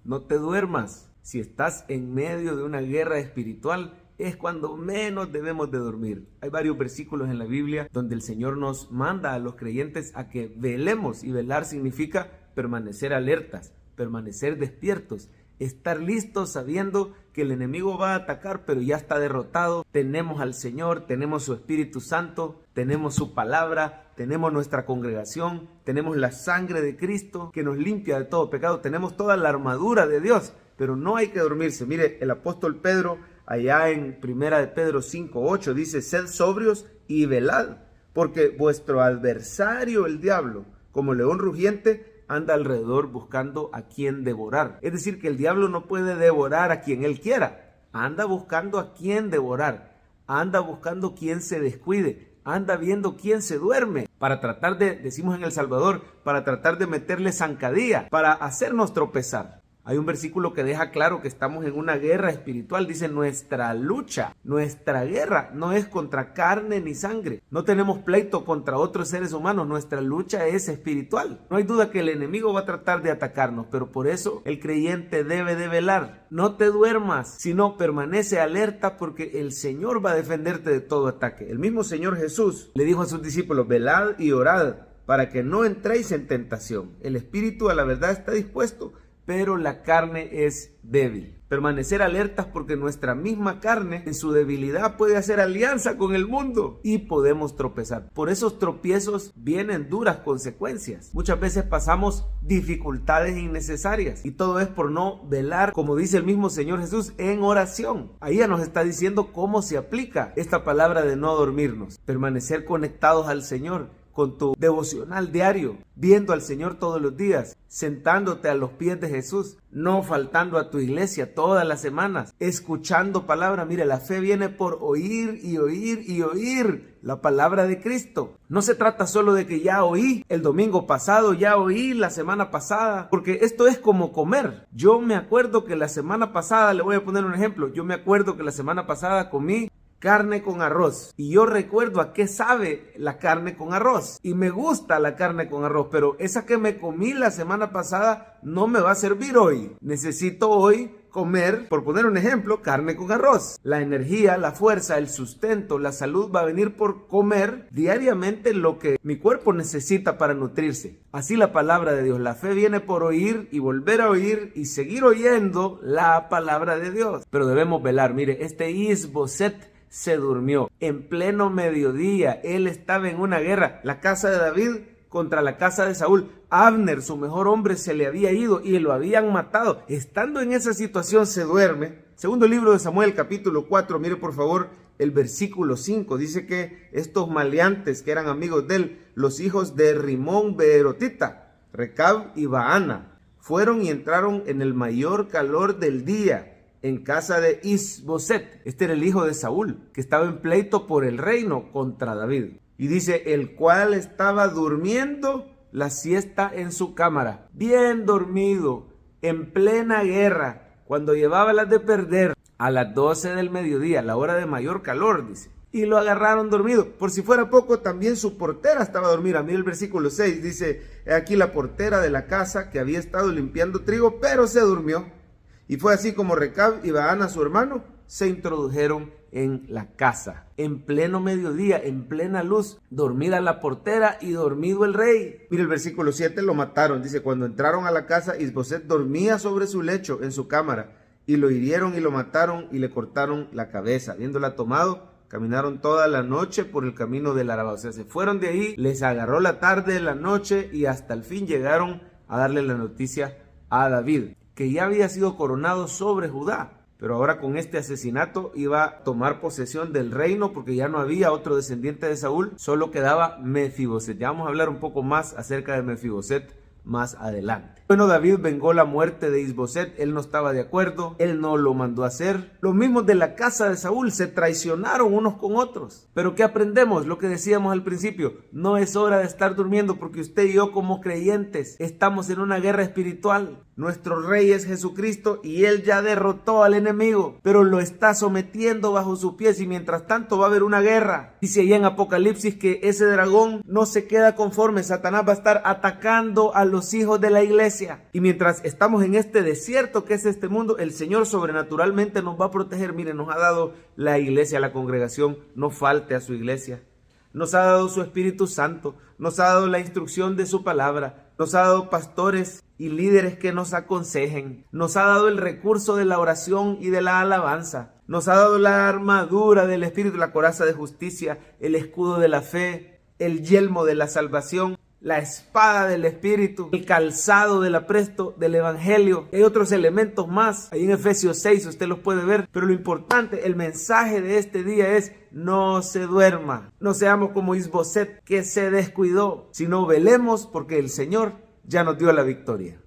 no te duermas. Si estás en medio de una guerra espiritual, es cuando menos debemos de dormir. Hay varios versículos en la Biblia donde el Señor nos manda a los creyentes a que velemos, y velar significa permanecer alertas, permanecer despiertos, estar listos sabiendo que el enemigo va a atacar, pero ya está derrotado. Tenemos al Señor, tenemos su Espíritu Santo, tenemos su palabra, tenemos nuestra congregación, tenemos la sangre de Cristo que nos limpia de todo pecado, tenemos toda la armadura de Dios, pero no hay que dormirse. Mire, el apóstol Pedro, allá en 1 de Pedro 5:8 dice: sed sobrios y velad, porque vuestro adversario el diablo, como león rugiente, anda alrededor buscando a quien devorar. Es decir, que el diablo no puede devorar a quien él quiera, anda buscando a quien devorar, anda buscando quien se descuide, anda viendo quién se duerme, para tratar de, decimos en El Salvador, para tratar de meterle zancadilla, para hacernos tropezar. Hay un versículo que deja claro que estamos en una guerra espiritual. Dice: nuestra lucha, nuestra guerra no es contra carne ni sangre. No tenemos pleito contra otros seres humanos. Nuestra lucha es espiritual. No hay duda que el enemigo va a tratar de atacarnos, pero por eso el creyente debe de velar. No te duermas, sino permanece alerta, porque el Señor va a defenderte de todo ataque. El mismo Señor Jesús le dijo a sus discípulos: velad y orad para que no entréis en tentación. El espíritu a la verdad está dispuesto, pero la carne es débil. Permanecer alertas, porque nuestra misma carne en su debilidad puede hacer alianza con el mundo y podemos tropezar. Por esos tropiezos vienen duras consecuencias. Muchas veces pasamos dificultades innecesarias y todo es por no velar, como dice el mismo Señor Jesús, en oración. Ahí ya nos está diciendo cómo se aplica esta palabra de no dormirnos. Permanecer conectados al Señor con tu devocional diario, viendo al Señor todos los días, sentándote a los pies de Jesús, no faltando a tu iglesia todas las semanas, escuchando palabra. Mire, la fe viene por oír y oír y oír la palabra de Cristo. No se trata solo de que ya oí el domingo pasado, ya oí la semana pasada, porque esto es como comer. Yo me acuerdo que la semana pasada, le voy a poner un ejemplo, yo me acuerdo que la semana pasada comí carne con arroz, y yo recuerdo a qué sabe la carne con arroz, y me gusta la carne con arroz, pero esa que me comí la semana pasada no me va a servir hoy. Necesito hoy comer, por poner un ejemplo, carne con arroz. La energía, la fuerza, el sustento, la salud va a venir por comer diariamente lo que mi cuerpo necesita para nutrirse. Así la palabra de Dios. La fe viene por oír y volver a oír y seguir oyendo la palabra de Dios. Pero debemos velar. Mire, este Is-Boset se durmió en pleno mediodía. Él estaba en una guerra, la casa de David contra la casa de Saúl. Abner, su mejor hombre, se le había ido y lo habían matado. Estando en esa situación se duerme. Segundo libro de Samuel, capítulo 4, mire por favor el versículo 5. Dice que estos maleantes que eran amigos de él, los hijos de Rimón Beerotita, Recab y Baana, fueron y entraron en el mayor calor del día en casa de Is-Boset. Este era el hijo de Saúl, que estaba en pleito por el reino contra David. Y dice: el cual estaba durmiendo la siesta en su cámara, bien dormido, en plena guerra, cuando llevaba las de perder, a las 12 del mediodía, la hora de mayor calor, dice. Y lo agarraron dormido. Por si fuera poco, también su portera estaba dormida. Mira el versículo 6, dice: he aquí la portera de la casa, que había estado limpiando trigo, pero se durmió. Y fue así como Recab y Baana, su hermano, se introdujeron en la casa. En pleno mediodía, en plena luz, dormida la portera y dormido el rey. Mira el versículo 7, lo mataron. Dice: cuando entraron a la casa, Is-Boset dormía sobre su lecho en su cámara, y lo hirieron y lo mataron y le cortaron la cabeza. Habiéndola tomado, caminaron toda la noche por el camino del Arabá. O sea, se fueron de ahí, les agarró la tarde, la noche, y hasta el fin llegaron a darle la noticia a David, que ya había sido coronado sobre Judá, pero ahora con este asesinato iba a tomar posesión del reino, porque ya no había otro descendiente de Saúl, solo quedaba Mefiboset. Ya vamos a hablar un poco más acerca de Mefiboset más adelante. Bueno, David vengó la muerte de Is-Boset. Él no estaba de acuerdo, él no lo mandó a hacer. Los mismos de la casa de Saúl se traicionaron unos con otros. Pero ¿qué aprendemos? Lo que decíamos al principio: no es hora de estar durmiendo, porque usted y yo, como creyentes, estamos en una guerra espiritual. Nuestro rey es Jesucristo y él ya derrotó al enemigo, pero lo está sometiendo bajo sus pies, y mientras tanto va a haber una guerra. Dice allá en Apocalipsis que ese dragón no se queda conforme. Satanás va a estar atacando a los hijos de la iglesia. iglesia. Y mientras estamos en este desierto que es este mundo, el Señor sobrenaturalmente nos va a proteger. Miren, nos ha dado la iglesia, la congregación, no falte a su iglesia. Nos ha dado su Espíritu Santo, nos ha dado la instrucción de su palabra, nos ha dado pastores y líderes que nos aconsejen, nos ha dado el recurso de la oración y de la alabanza, nos ha dado la armadura del Espíritu, la coraza de justicia, el escudo de la fe, el yelmo de la salvación, la espada del Espíritu, el calzado del apresto del Evangelio. Hay otros elementos más, ahí en Efesios 6 usted los puede ver, pero lo importante, el mensaje de este día es: no se duerma, no seamos como Isboset que se descuidó, sino velemos porque el Señor ya nos dio la victoria.